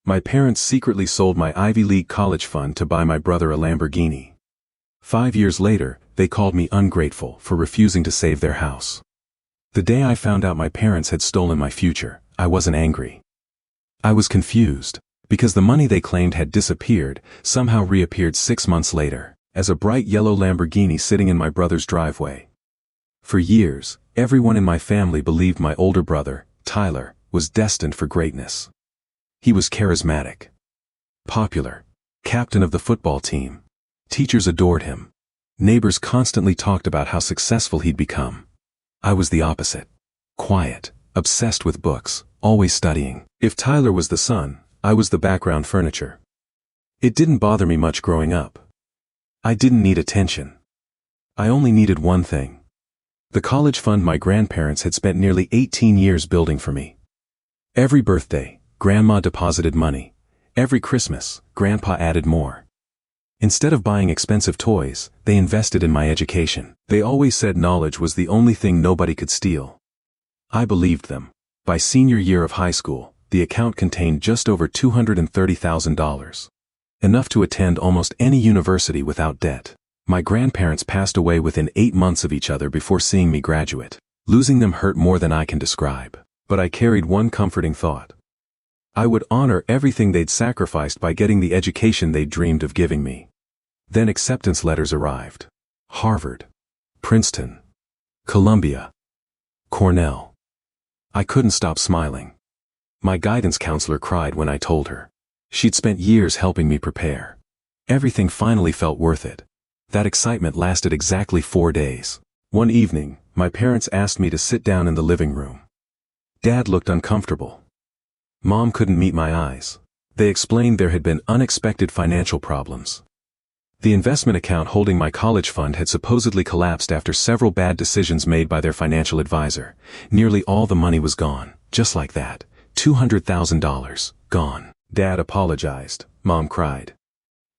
My parents secretly sold my Ivy League college fund to buy my brother a Lamborghini. 5 years later, they called me ungrateful for refusing to save their house. The day I found out my parents had stolen my future, I wasn't angry. I was confused, because the money they claimed had disappeared somehow reappeared 6 months later, as a bright yellow Lamborghini sitting in my brother's driveway. For years, everyone in my family believed my older brother, Tyler, was destined for greatness. He was charismatic, popular, captain of the football team. Teachers adored him. Neighbors constantly talked about how successful he'd become. I was the opposite. Quiet, obsessed with books, always studying. If Tyler was the sun, I was the background furniture. It didn't bother me much growing up. I didn't need attention. I only needed one thing. The college fund my grandparents had spent nearly 18 years building for me. Every birthday, Grandma deposited money. Every Christmas, Grandpa added more. Instead of buying expensive toys, they invested in my education. They always said knowledge was the only thing nobody could steal. I believed them. By senior year of high school, the account contained just over $230,000. Enough to attend almost any university without debt. My grandparents passed away within 8 months of each other before seeing me graduate. Losing them hurt more than I can describe. But I carried one comforting thought. I would honor everything they'd sacrificed by getting the education they'd dreamed of giving me. Then acceptance letters arrived. Harvard, Princeton, Columbia, Cornell. I couldn't stop smiling. My guidance counselor cried when I told her. She'd spent years helping me prepare. Everything finally felt worth it. That excitement lasted exactly 4 days. One evening, my parents asked me to sit down in the living room. Dad looked uncomfortable. Mom couldn't meet my eyes. They explained there had been unexpected financial problems. The investment account holding my college fund had supposedly collapsed after several bad decisions made by their financial advisor. Nearly all the money was gone, just like that. $200,000, gone. Dad apologized. Mom cried.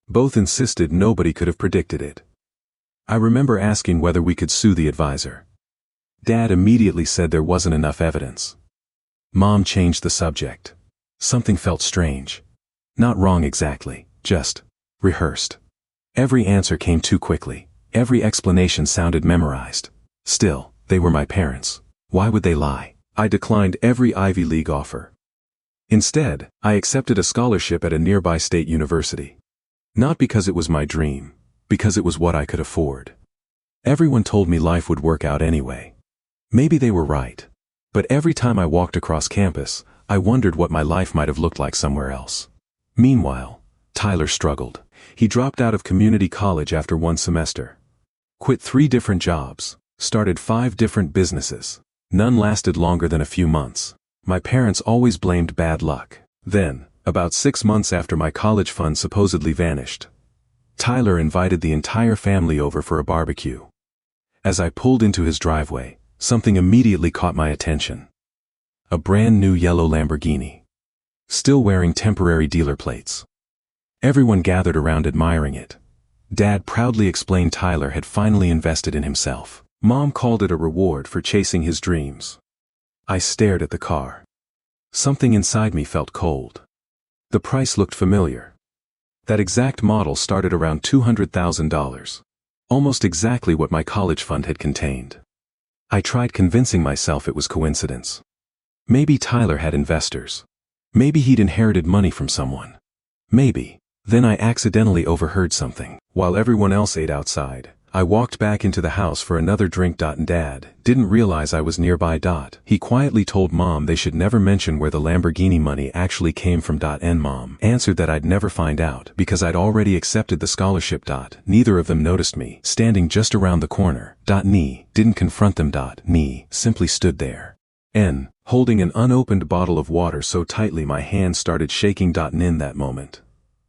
Both insisted nobody could have predicted it. I remember asking whether we could sue the advisor. Dad immediately said there wasn't enough evidence. Mom changed the subject. Something felt strange. Not wrong exactly, just rehearsed. Every answer came too quickly. Every explanation sounded memorized. Still, they were my parents. Why would they lie? I declined every Ivy League offer. Instead, I accepted a scholarship at a nearby state university. Not because it was my dream, because it was what I could afford. Everyone told me life would work out anyway. Maybe they were right. But every time I walked across campus, I wondered what my life might have looked like somewhere else. Meanwhile, Tyler struggled. He dropped out of community college after 1 semester. Quit 3 different jobs, started 5 different businesses. None lasted longer than a few months. My parents always blamed bad luck. Then, about 6 months after my college fund supposedly vanished, Tyler invited the entire family over for a barbecue. As I pulled into his driveway, something immediately caught my attention. A brand new yellow Lamborghini. Still wearing temporary dealer plates. Everyone gathered around admiring it. Dad proudly explained Tyler had finally invested in himself. Mom called it a reward for chasing his dreams. I stared at the car. Something inside me felt cold. The price looked familiar. That exact model started around $200,000. Almost exactly what my college fund had contained. I tried convincing myself it was coincidence. Maybe Tyler had investors. Maybe he'd inherited money from someone. Maybe. Then I accidentally overheard something. While everyone else ate outside, I walked back into the house for another drink. And Dad didn't realize I was nearby. He quietly told Mom they should never mention where the Lamborghini money actually came from. And Mom answered that I'd never find out because I'd already accepted the scholarship. Neither of them noticed me standing just around the corner. Ni didn't confront them. Ni simply stood there. Holding an unopened bottle of water so tightly my hand started shaking. In that moment,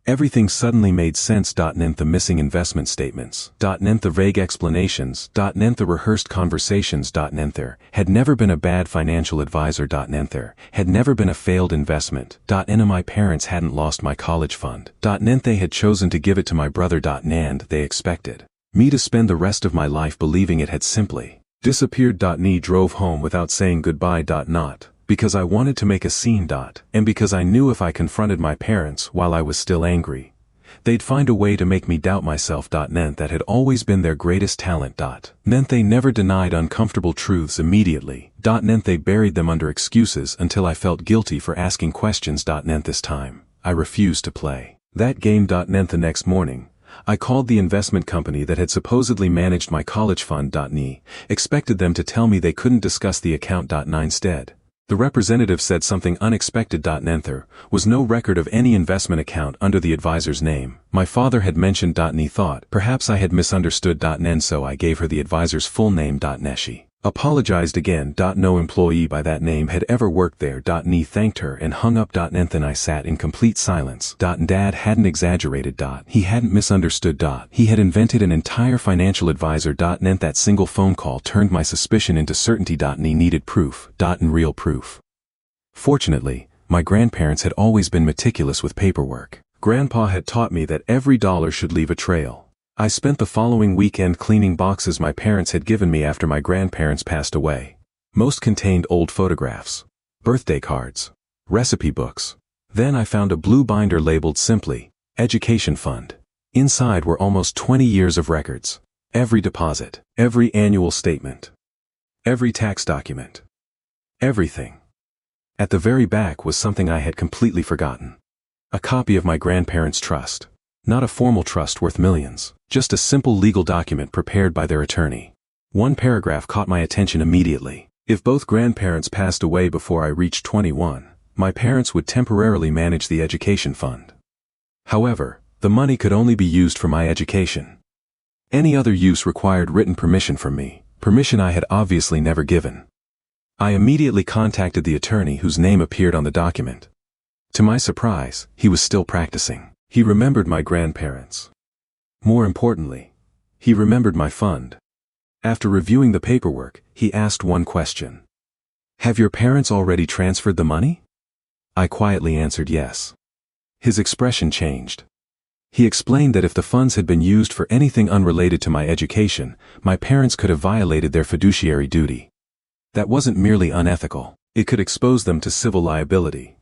everything suddenly made sense. The missing investment statements. The vague explanations. The rehearsed conversations. There had never been a bad financial advisor. There had never been a failed investment. My parents hadn't lost my college fund. They had chosen to give it to my brother. And they expected me to spend the rest of my life believing it had simply disappeared. Ni drove home without saying goodbye. Not Because I wanted to make a scene. And because I knew if I confronted my parents while I was still angry, they'd find a way to make me doubt myself. Meant that had always been their greatest talent. Meant they never denied uncomfortable truths immediately. Meant they buried them under excuses until I felt guilty for asking questions. Meant this time, I refused to play that game. Meant the next morning, I called the investment company that had supposedly managed my college fund. And expected them to tell me they couldn't discuss the account. Instead, the representative said something unexpected. There was no record of any investment account under the advisor's name. My father had mentioned. And he thought perhaps I had misunderstood. And so I gave her the advisor's full name. And she apologized again. No employee by that name had ever worked there. And he thanked her and hung up. And then I sat in complete silence. And Dad hadn't exaggerated. He hadn't misunderstood. He had invented an entire financial advisor. And that single phone call turned my suspicion into certainty. And he needed proof. And real proof. Fortunately, my grandparents had always been meticulous with paperwork. Grandpa had taught me that every dollar should leave a trail. I spent the following weekend cleaning boxes my parents had given me after my grandparents passed away. Most contained old photographs, birthday cards, recipe books. Then I found a blue binder labeled simply, Education Fund. Inside were almost 20 years of records. Every deposit, every annual statement, every tax document. Everything. At the very back was something I had completely forgotten. A copy of my grandparents' trust. Not a formal trust worth millions, just a simple legal document prepared by their attorney. One paragraph caught my attention immediately. If both grandparents passed away before I reached 21, my parents would temporarily manage the education fund. However, the money could only be used for my education. Any other use required written permission from me, permission I had obviously never given. I immediately contacted the attorney whose name appeared on the document. To my surprise, he was still practicing. He remembered my grandparents. More importantly, he remembered my fund. After reviewing the paperwork, he asked one question. Have your parents already transferred the money? I quietly answered yes. His expression changed. He explained that if the funds had been used for anything unrelated to my education, my parents could have violated their fiduciary duty. That wasn't merely unethical, it could expose them to civil liability.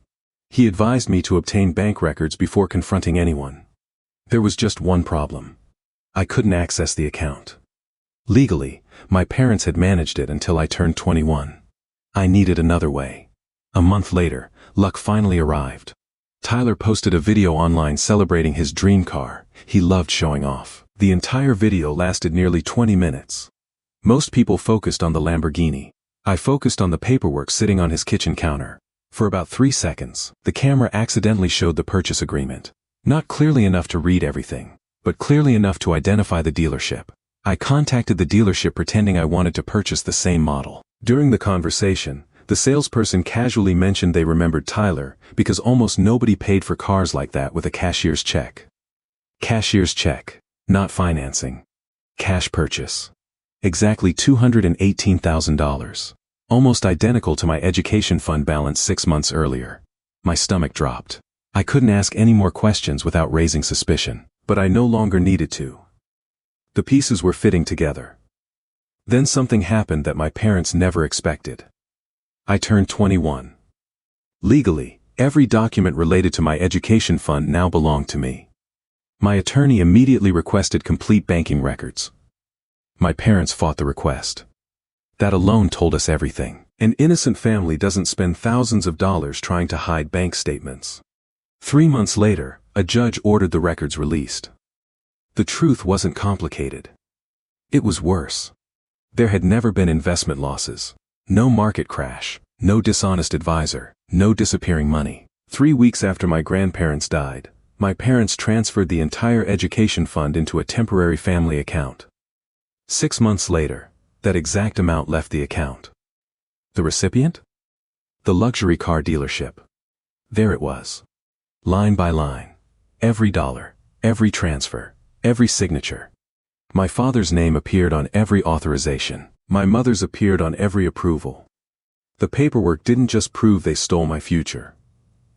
He advised me to obtain bank records before confronting anyone. There was just one problem. I couldn't access the account. Legally, my parents had managed it until I turned 21. I needed another way. A month later, luck finally arrived. Tyler posted a video online celebrating his dream car. He loved showing off. The entire video lasted nearly 20 minutes. Most people focused on the Lamborghini. I focused on the paperwork sitting on his kitchen counter. For about 3 seconds, the camera accidentally showed the purchase agreement. Not clearly enough to read everything, but clearly enough to identify the dealership. I contacted the dealership pretending I wanted to purchase the same model. During the conversation, the salesperson casually mentioned they remembered Tyler because almost nobody paid for cars like that with a cashier's check. Cashier's check, not financing. Cash purchase. Exactly $218,000. Almost identical to my education fund balance 6 months earlier. My stomach dropped. I couldn't ask any more questions without raising suspicion, but I no longer needed to. The pieces were fitting together. Then something happened that my parents never expected. I turned 21. Legally, every document related to my education fund now belonged to me. My attorney immediately requested complete banking records. My parents fought the request. That alone told us everything. An innocent family doesn't spend thousands of dollars trying to hide bank statements. 3 months later, a judge ordered the records released. The truth wasn't complicated. It was worse. There had never been investment losses. No market crash. No dishonest advisor. No disappearing money. 3 weeks after my grandparents died, my parents transferred the entire education fund into a temporary family account. 6 months later, that exact amount left the account. The recipient? The luxury car dealership. There it was. Line by line. Every dollar, every transfer, every signature. My father's name appeared on every authorization. My mother's appeared on every approval. The paperwork didn't just prove they stole my future.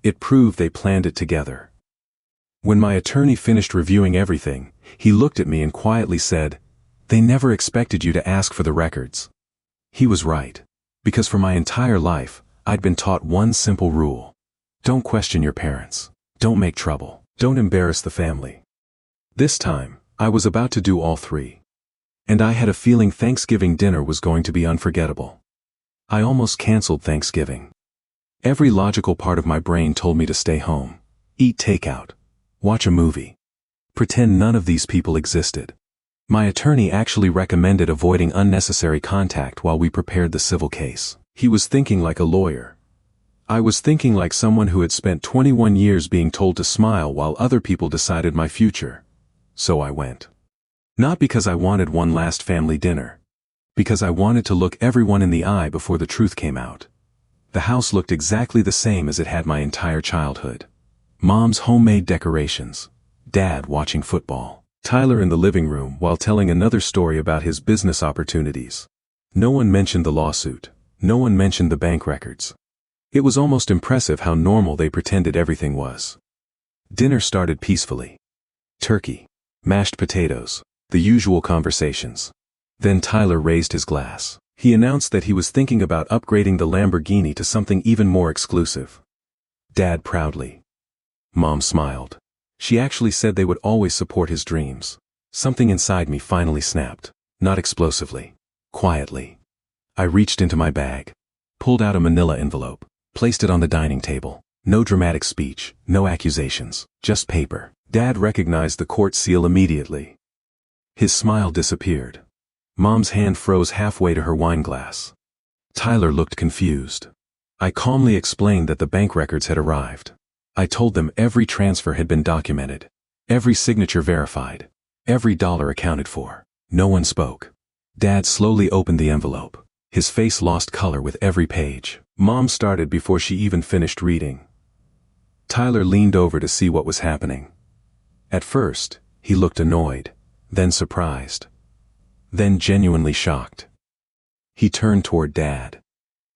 It proved they planned it together. When my attorney finished reviewing everything, he looked at me and quietly said, "They never expected you to ask for the records." He was right, because for my entire life, I'd been taught one simple rule. Don't question your parents. Don't make trouble. Don't embarrass the family. This time, I was about to do all three. And I had a feeling Thanksgiving dinner was going to be unforgettable. I almost canceled Thanksgiving. Every logical part of my brain told me to stay home, eat takeout, watch a movie, pretend none of these people existed. My attorney actually recommended avoiding unnecessary contact while we prepared the civil case. He was thinking like a lawyer. I was thinking like someone who had spent 21 years being told to smile while other people decided my future. So I went. Not because I wanted one last family dinner. Because I wanted to look everyone in the eye before the truth came out. The house looked exactly the same as it had my entire childhood. Mom's homemade decorations. Dad watching football. Tyler in the living room while telling another story about his business opportunities. No one mentioned the lawsuit. No one mentioned the bank records. It was almost impressive how normal they pretended everything was. Dinner started peacefully. Turkey, mashed potatoes, the usual conversations. Then Tyler raised his glass. He announced that he was thinking about upgrading the Lamborghini to something even more exclusive. Dad proudly. Mom smiled. She actually said they would always support his dreams. Something inside me finally snapped. Not explosively. Quietly. I reached into my bag. Pulled out a manila envelope. Placed it on the dining table. No dramatic speech. No accusations. Just paper. Dad recognized the court seal immediately. His smile disappeared. Mom's hand froze halfway to her wine glass. Tyler looked confused. I calmly explained that the bank records had arrived. I told them every transfer had been documented, every signature verified, every dollar accounted for. No one spoke. Dad slowly opened the envelope. His face lost color with every page. Mom started before she even finished reading. Tyler leaned over to see what was happening. At first, he looked annoyed, then surprised, then genuinely shocked. He turned toward Dad.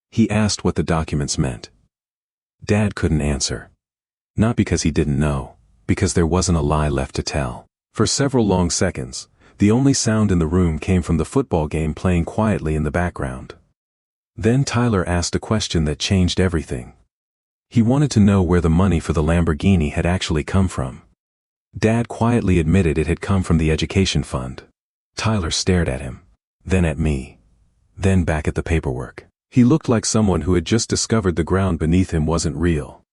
He asked what the documents meant. Dad couldn't answer. Not because he didn't know, because there wasn't a lie left to tell. For several long seconds, the only sound in the room came from the football game playing quietly in the background. Then Tyler asked a question that changed everything. He wanted to know where the money for the Lamborghini had actually come from. Dad quietly admitted it had come from the education fund. Tyler stared at him, then at me, then back at the paperwork. He looked like someone who had just discovered the ground beneath him wasn't real.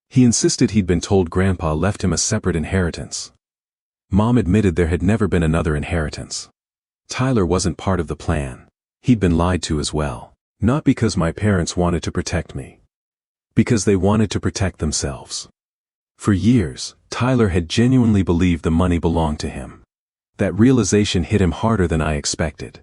He insisted he'd been told Grandpa left him a separate inheritance. Mom admitted there had never been another inheritance. Tyler wasn't part of the plan. He'd been lied to as well. Not because my parents wanted to protect me. Because they wanted to protect themselves. For years, Tyler had genuinely believed the money belonged to him. That realization hit him harder than I expected.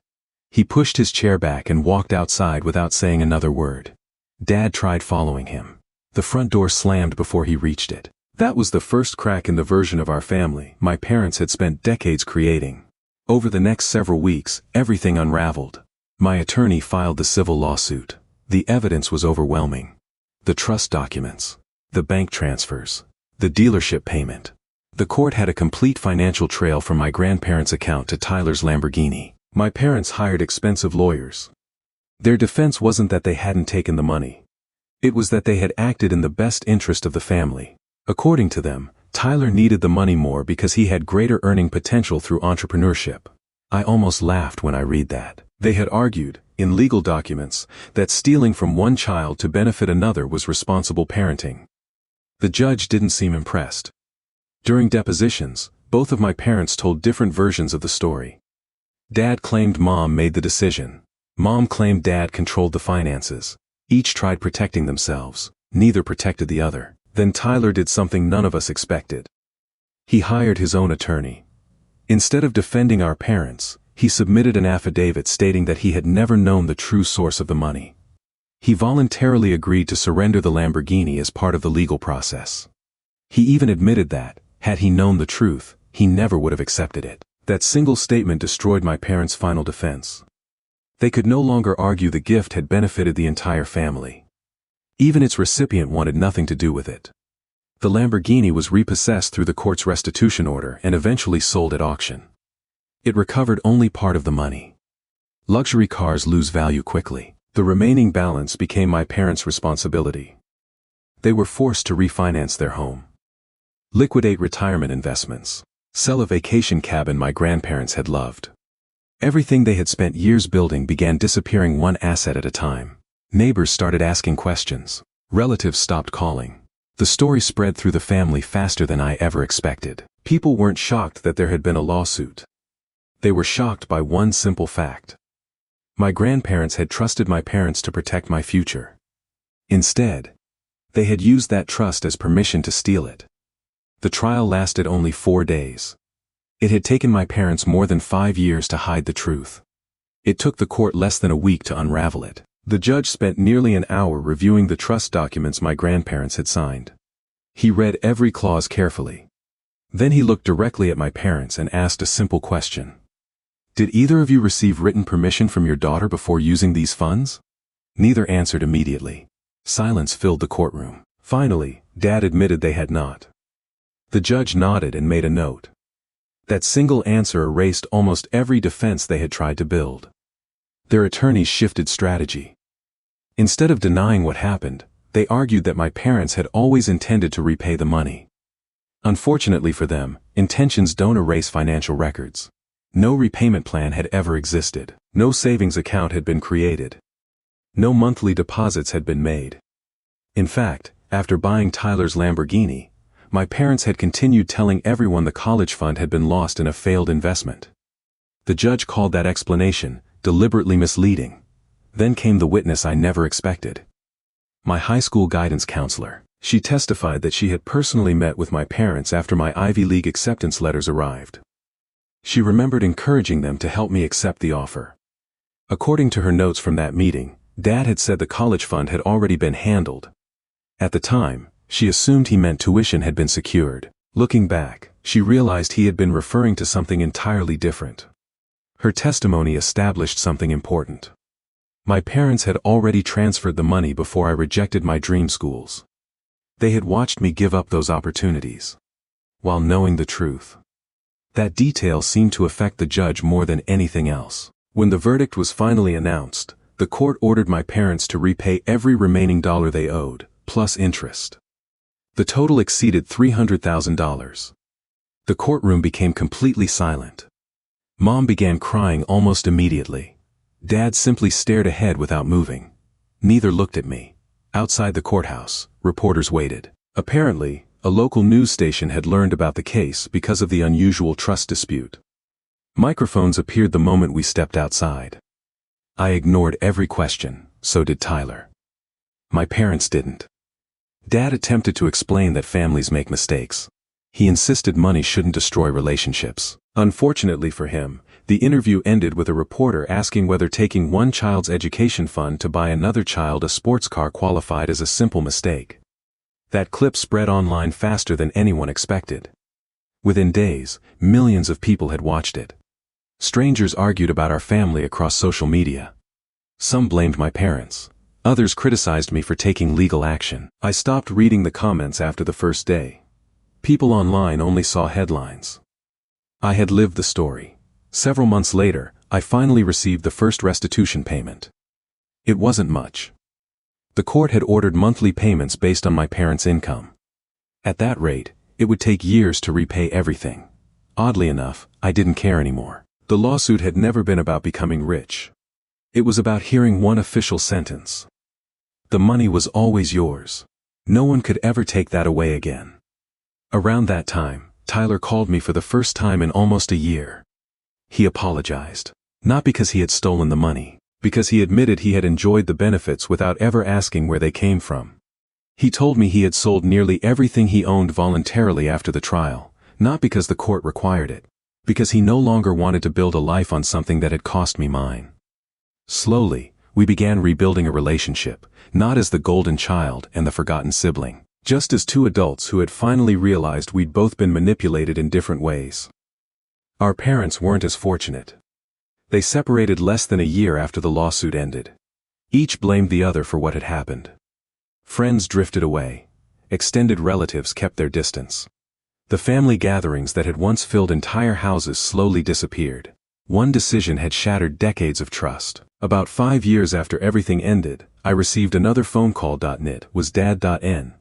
He pushed his chair back and walked outside without saying another word. Dad tried following him. The front door slammed before he reached it. That was the first crack in the version of our family my parents had spent decades creating. Over the next several weeks, everything unraveled. My attorney filed the civil lawsuit. The evidence was overwhelming. The trust documents, the bank transfers, the dealership payment. The court had a complete financial trail from my grandparents' account to Tyler's Lamborghini. My parents hired expensive lawyers. Their defense wasn't that they hadn't taken the money. It was that they had acted in the best interest of the family. According to them, Tyler needed the money more because he had greater earning potential through entrepreneurship. I almost laughed when I read that. They had argued, in legal documents, that stealing from one child to benefit another was responsible parenting. The judge didn't seem impressed. During depositions, both of my parents told different versions of the story. Dad claimed Mom made the decision. Mom claimed Dad controlled the finances. Each tried protecting themselves. Neither protected the other. Then Tyler did something none of us expected. He hired his own attorney. Instead of defending our parents, he submitted an affidavit stating that he had never known the true source of the money. He voluntarily agreed to surrender the Lamborghini as part of the legal process. He even admitted that, had he known the truth, he never would have accepted it. That single statement destroyed my parents' final defense. They could no longer argue the gift had benefited the entire family. Even its recipient wanted nothing to do with it. The Lamborghini was repossessed through the court's restitution order and eventually sold at auction. It recovered only part of the money. Luxury cars lose value quickly. The remaining balance became my parents' responsibility. They were forced to refinance their home, liquidate retirement investments, sell a vacation cabin my grandparents had loved. Everything they had spent years building began disappearing one asset at a time. Neighbors started asking questions. Relatives stopped calling. The story spread through the family faster than I ever expected. People weren't shocked that there had been a lawsuit. They were shocked by one simple fact. My grandparents had trusted my parents to protect my future. Instead, they had used that trust as permission to steal it. The trial lasted only 4 days. It had taken my parents more than 5 years to hide the truth. It took the court less than a week to unravel it. The judge spent nearly an hour reviewing the trust documents my grandparents had signed. He read every clause carefully. Then he looked directly at my parents and asked a simple question. Did either of you receive written permission from your daughter before using these funds? Neither answered immediately. Silence filled the courtroom. Finally, Dad admitted they had not. The judge nodded and made a note. That single answer erased almost every defense they had tried to build. Their attorneys shifted strategy. Instead of denying what happened, they argued that my parents had always intended to repay the money. Unfortunately for them, intentions don't erase financial records. No repayment plan had ever existed. No savings account had been created. No monthly deposits had been made. In fact, after buying Tyler's Lamborghini, my parents had continued telling everyone the college fund had been lost in a failed investment. The judge called that explanation deliberately misleading. Then came the witness I never expected. My high school guidance counselor. She testified that she had personally met with my parents after my Ivy League acceptance letters arrived. She remembered encouraging them to help me accept the offer. According to her notes from that meeting, Dad had said the college fund had already been handled. At the time, she assumed he meant tuition had been secured. Looking back, she realized he had been referring to something entirely different. Her testimony established something important. My parents had already transferred the money before I rejected my dream schools. They had watched me give up those opportunities, while knowing the truth. That detail seemed to affect the judge more than anything else. When the verdict was finally announced, the court ordered my parents to repay every remaining dollar they owed, plus interest. The total exceeded $300,000. The courtroom became completely silent. Mom began crying almost immediately. Dad simply stared ahead without moving. Neither looked at me. Outside the courthouse, reporters waited. Apparently, a local news station had learned about the case because of the unusual trust dispute. Microphones appeared the moment we stepped outside. I ignored every question, so did Tyler. My parents didn't. Dad attempted to explain that families make mistakes. He insisted money shouldn't destroy relationships. Unfortunately for him, the interview ended with a reporter asking whether taking one child's education fund to buy another child a sports car qualified as a simple mistake. That clip spread online faster than anyone expected. Within days, millions of people had watched it. Strangers argued about our family across social media. Some blamed my parents. Others criticized me for taking legal action. I stopped reading the comments after the first day. People online only saw headlines. I had lived the story. Several months later, I finally received the first restitution payment. It wasn't much. The court had ordered monthly payments based on my parents' income. At that rate, it would take years to repay everything. Oddly enough, I didn't care anymore. The lawsuit had never been about becoming rich. It was about hearing one official sentence. The money was always yours. No one could ever take that away again. Around that time, Tyler called me for the first time in almost a year. He apologized. Not because he had stolen the money, because he admitted he had enjoyed the benefits without ever asking where they came from. He told me he had sold nearly everything he owned voluntarily after the trial, not because the court required it, because he no longer wanted to build a life on something that had cost me mine. Slowly, we began rebuilding a relationship, not as the golden child and the forgotten sibling, just as two adults who had finally realized we'd both been manipulated in different ways. Our parents weren't as fortunate. They separated less than a year after the lawsuit ended. Each blamed the other for what had happened. Friends drifted away. Extended relatives kept their distance. The family gatherings that had once filled entire houses slowly disappeared. One decision had shattered decades of trust. About 5 years after everything ended, I received another phone call. It was Dad.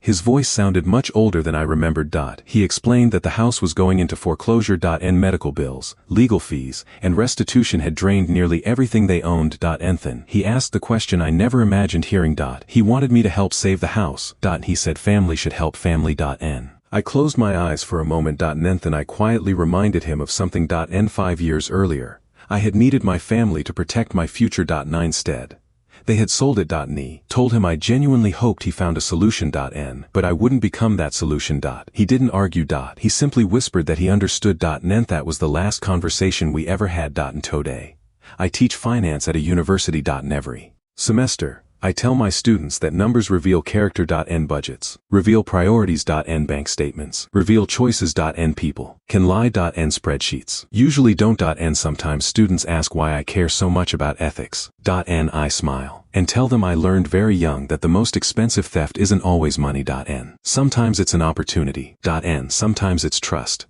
His voice sounded much older than I remembered. He explained that the house was going into foreclosure. Medical bills, legal fees, and restitution had drained nearly everything they owned. Then he asked the question I never imagined hearing. He wanted me to help save the house. He said family should help family. I closed my eyes for a moment. Then I quietly reminded him of something. 5 years earlier, I had needed my family to protect my future. Instead, they had sold it. Told him I genuinely hoped he found a solution. But I wouldn't become that solution. He didn't argue. He simply whispered that he understood. That was the last conversation we ever had. Today, I teach finance at a university. Every semester, I tell my students that numbers reveal character. Budgets reveal priorities. Bank statements reveal choices. People can lie. Spreadsheets usually don't. Sometimes students ask why I care so much about ethics. I smile and tell them I learned very young that the most expensive theft isn't always money. Sometimes it's an opportunity. Sometimes it's trust.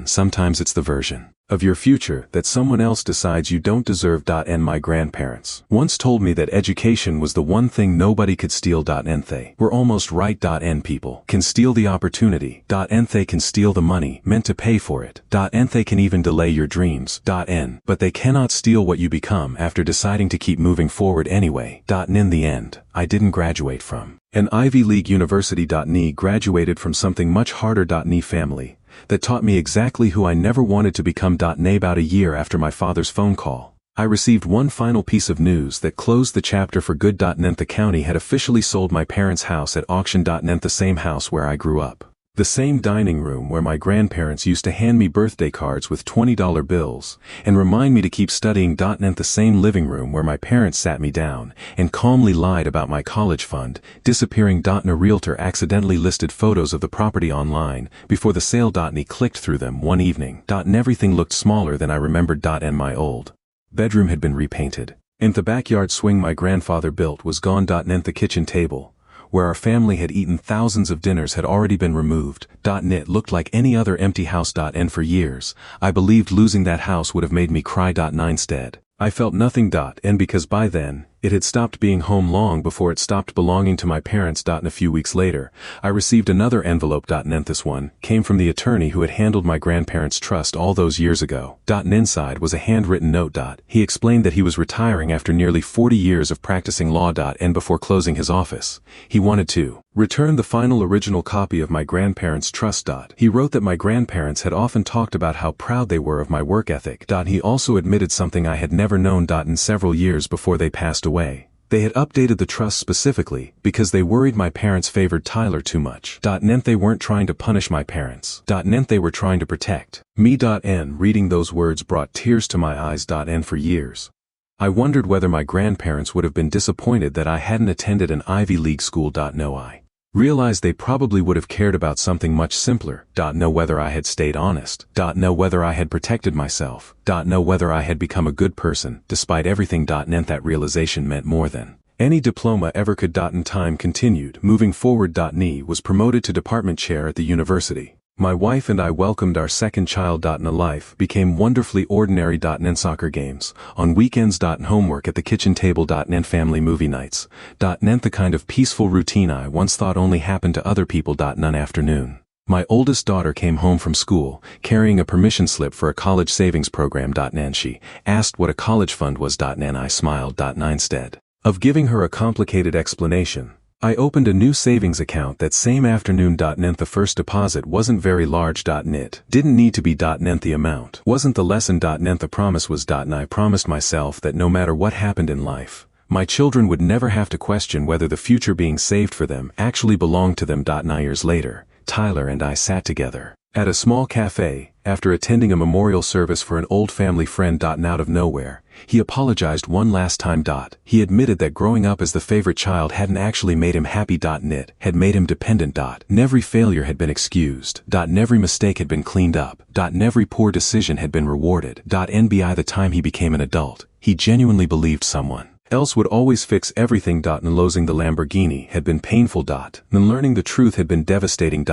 Sometimes it's the version of your future that someone else decides you don't deserve. My grandparents once told me that education was the one thing nobody could steal. They were almost right. People can steal the opportunity. They can steal the money meant to pay for it. They can even delay your dreams. But they cannot steal what you become after deciding to keep moving forward anyway. In the end, I didn't graduate from an Ivy League university. Graduated from something much harder. Family that taught me exactly who I never wanted to become. About a year after my father's phone call, I received one final piece of news that closed the chapter for good. The county had officially sold my parents' house at auction. The same house where I grew up. The same dining room where my grandparents used to hand me birthday cards with $20 bills and remind me to keep studying. The same living room where my parents sat me down and calmly lied about my college fund disappearing. A realtor accidentally listed photos of the property online before the sale. He clicked through them one evening. Everything looked smaller than I remembered. My old bedroom had been repainted, and the backyard swing my grandfather built was gone. The kitchen table, where our family had eaten thousands of dinners, had already been removed. It looked like any other empty house. For years, I believed losing that house would have made me cry. Instead, I felt nothing. Because by then, it had stopped being home long before it stopped belonging to my parents. A few weeks later, I received another envelope. This one came from the attorney who had handled my grandparents' trust all those years ago. Inside was a handwritten note. He explained that he was retiring after nearly 40 years of practicing law. And before closing his office, he wanted to return the final original copy of my grandparents' trust. He wrote that my grandparents had often talked about how proud they were of my work ethic. He also admitted something I had never known. In several years before they passed away, they had updated the trust specifically because they worried my parents favored Tyler too much. They weren't trying to punish my parents. They were trying to protect me. Reading those words brought tears to my eyes. For years, I wondered whether my grandparents would have been disappointed that I hadn't attended an Ivy League school. No, I realized they probably would have cared about something much simpler. Know whether I had stayed honest. Know whether I had protected myself. Know whether I had become a good person despite everything. That realization meant more than any diploma ever could. In time continued moving forward. Nee was promoted to department chair at the university. My wife and I welcomed our second child. Life became wonderfully ordinary. In soccer games, on weekends. Homework at the kitchen table. Family movie nights. The kind of peaceful routine I once thought only happened to other people. None afternoon, my oldest daughter came home from school, carrying a permission slip for a college savings program. She asked what a college fund was. I smiled. Instead of giving her a complicated explanation, I opened a new savings account that same afternoon. The first deposit wasn't very large. It didn't need to be. The amount wasn't the lesson. The promise was. I promised myself that no matter what happened in life, my children would never have to question whether the future being saved for them actually belonged to them. 9 years later, Tyler and I sat together at a small cafe after attending a memorial service for an old family friend. Out of nowhere, he apologized one last time. He admitted that growing up as the favorite child hadn't actually made him happy. It had made him dependent. Every failure had been excused. Every mistake had been cleaned up. Every poor decision had been rewarded. By the time he became an adult, he genuinely believed someone else would always fix everything. And losing the Lamborghini had been painful. And learning the truth had been devastating.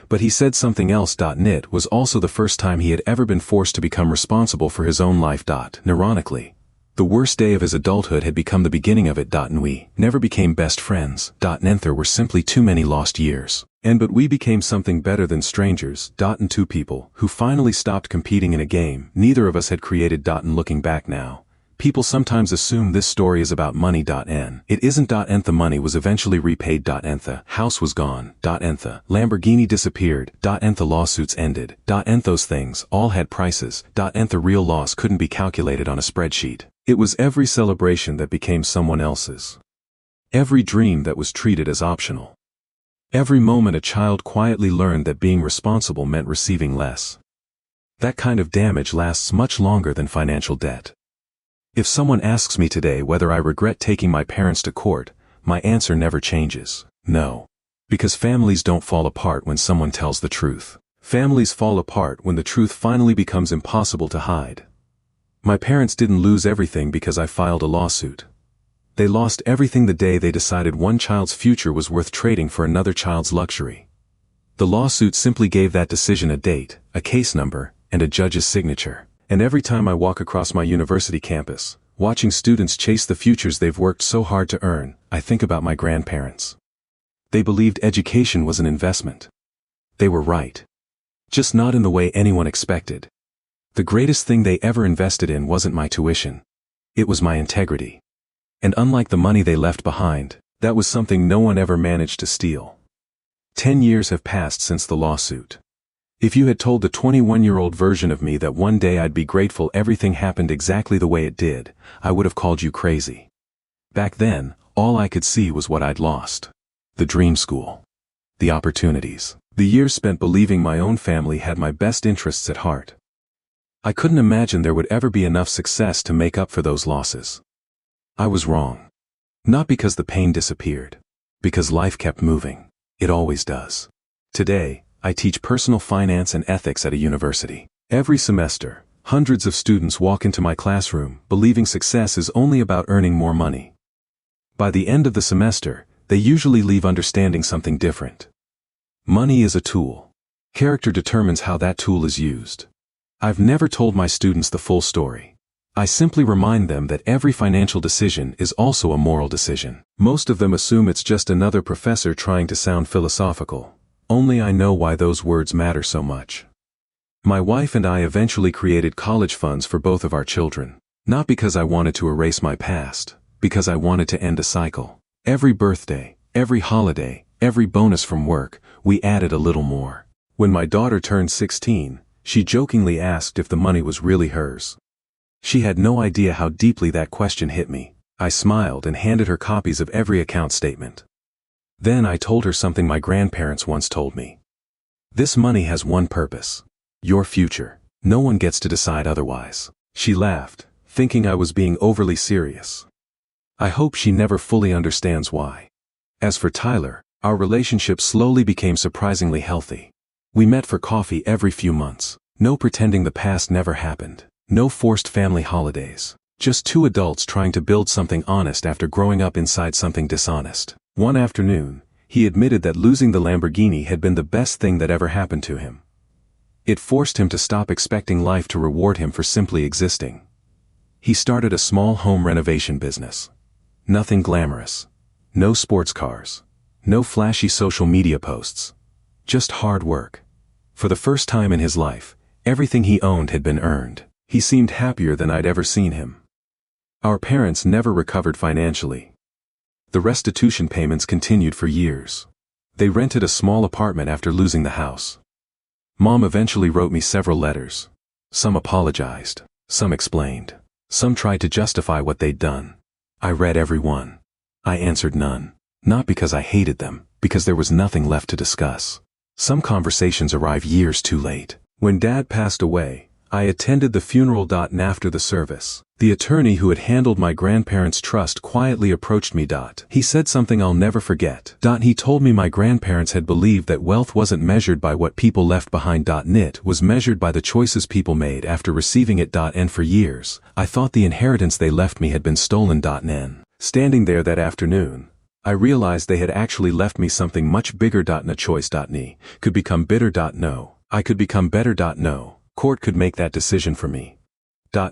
But he said something else. It was also the first time he had ever been forced to become responsible for his own life. Ironically, The worst day of his adulthood had become the beginning of it. And we never became best friends. And there were simply too many lost years. But we became something better than strangers. And two people who finally stopped competing in a game neither of us had created. And looking back now, people sometimes assume this story is about money. It isn't. The money was eventually repaid. The house was gone. The Lamborghini disappeared. The lawsuits ended. Those things all had prices. The real loss couldn't be calculated on a spreadsheet. It was every celebration that became someone else's. Every dream that was treated as optional. Every moment a child quietly learned that being responsible meant receiving less. That kind of damage lasts much longer than financial debt. If someone asks me today whether I regret taking my parents to court, my answer never changes. No. Because families don't fall apart when someone tells the truth. Families fall apart when the truth finally becomes impossible to hide. My parents didn't lose everything because I filed a lawsuit. They lost everything the day they decided one child's future was worth trading for another child's luxury. The lawsuit simply gave that decision a date, a case number, and a judge's signature. And every time I walk across my university campus, watching students chase the futures they've worked so hard to earn, I think about my grandparents. They believed education was an investment. They were right. Just not in the way anyone expected. The greatest thing they ever invested in wasn't my tuition. It was my integrity. And unlike the money they left behind, that was something no one ever managed to steal. 10 years have passed since the lawsuit. If you had told the 21-year-old version of me that one day I'd be grateful everything happened exactly the way it did, I would have called you crazy. Back then, all I could see was what I'd lost. The dream school. The opportunities. The years spent believing my own family had my best interests at heart. I couldn't imagine there would ever be enough success to make up for those losses. I was wrong. Not because the pain disappeared. Because life kept moving. It always does. Today, I teach personal finance and ethics at a university. Every semester, hundreds of students walk into my classroom believing success is only about earning more money. By the end of the semester, they usually leave understanding something different. Money is a tool. Character determines how that tool is used. I've never told my students the full story. I simply remind them that every financial decision is also a moral decision. Most of them assume it's just another professor trying to sound philosophical. Only I know why those words matter so much. My wife and I eventually created college funds for both of our children. Not because I wanted to erase my past, because I wanted to end a cycle. Every birthday, every holiday, every bonus from work, we added a little more. When my daughter turned 16, she jokingly asked if the money was really hers. She had no idea how deeply that question hit me. I smiled and handed her copies of every account statement. Then I told her something my grandparents once told me. This money has one purpose. Your future. No one gets to decide otherwise. She laughed, thinking I was being overly serious. I hope she never fully understands why. As for Tyler, our relationship slowly became surprisingly healthy. We met for coffee every few months. No pretending the past never happened. No forced family holidays. Just two adults trying to build something honest after growing up inside something dishonest. One afternoon, he admitted that losing the Lamborghini had been the best thing that ever happened to him. It forced him to stop expecting life to reward him for simply existing. He started a small home renovation business. Nothing glamorous. No sports cars. No flashy social media posts. Just hard work. For the first time in his life, everything he owned had been earned. He seemed happier than I'd ever seen him. Our parents never recovered financially. The restitution payments continued for years. They rented a small apartment after losing the house. Mom eventually wrote me several letters. Some apologized. Some explained. Some tried to justify what they'd done. I read every one. I answered none. Not because I hated them, because there was nothing left to discuss. Some conversations arrive years too late. When Dad passed away, I attended the funeral. And after the service, the attorney who had handled my grandparents' trust quietly approached me. He said something I'll never forget. He told me my grandparents had believed that wealth wasn't measured by what people left behind. It was measured by the choices people made after receiving it. And for years, I thought the inheritance they left me had been stolen. Standing there that afternoon, I realized they had actually left me something much bigger. A choice. Me could become bitter. No, I could become better. No, court could make that decision for me.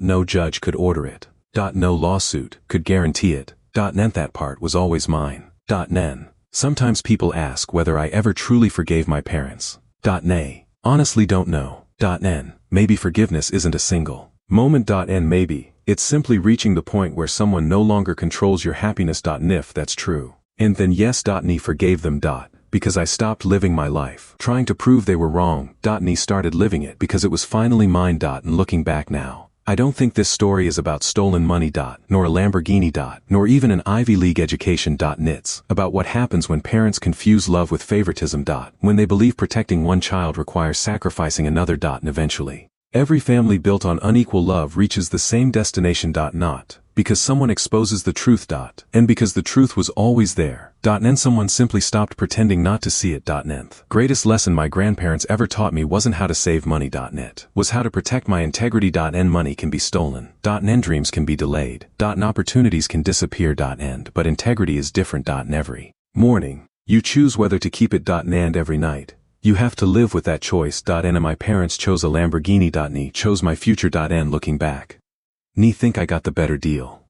No judge could order it. No lawsuit could guarantee it. Nen that part was always mine. Nen. Sometimes people ask whether I ever truly forgave my parents. Nay. Honestly don't know. Nen. Maybe forgiveness isn't a single moment. N maybe. It's simply reaching the point where someone no longer controls your happiness. If that's true. And then yes. Ni forgave them. Because I stopped living my life trying to prove they were wrong. Ni started living it because it was finally mine. And looking back now, I don't think this story is about stolen money. Nor a Lamborghini. Nor even an Ivy League education. It's about what happens when parents confuse love with favoritism. When they believe protecting one child requires sacrificing another. And eventually, every family built on unequal love reaches the same destination. Not because someone exposes the truth. And because the truth was always there. And someone simply stopped pretending not to see it. Nth greatest lesson my grandparents ever taught me wasn't how to save money. It was how to protect my integrity. Money can be stolen. And dreams can be delayed. And opportunities can disappear. But integrity is different. Every morning, you choose whether to keep it. And every night, you have to live with that choice. And my parents chose a Lamborghini. Ni chose my future. And looking back, ni think I got the better deal.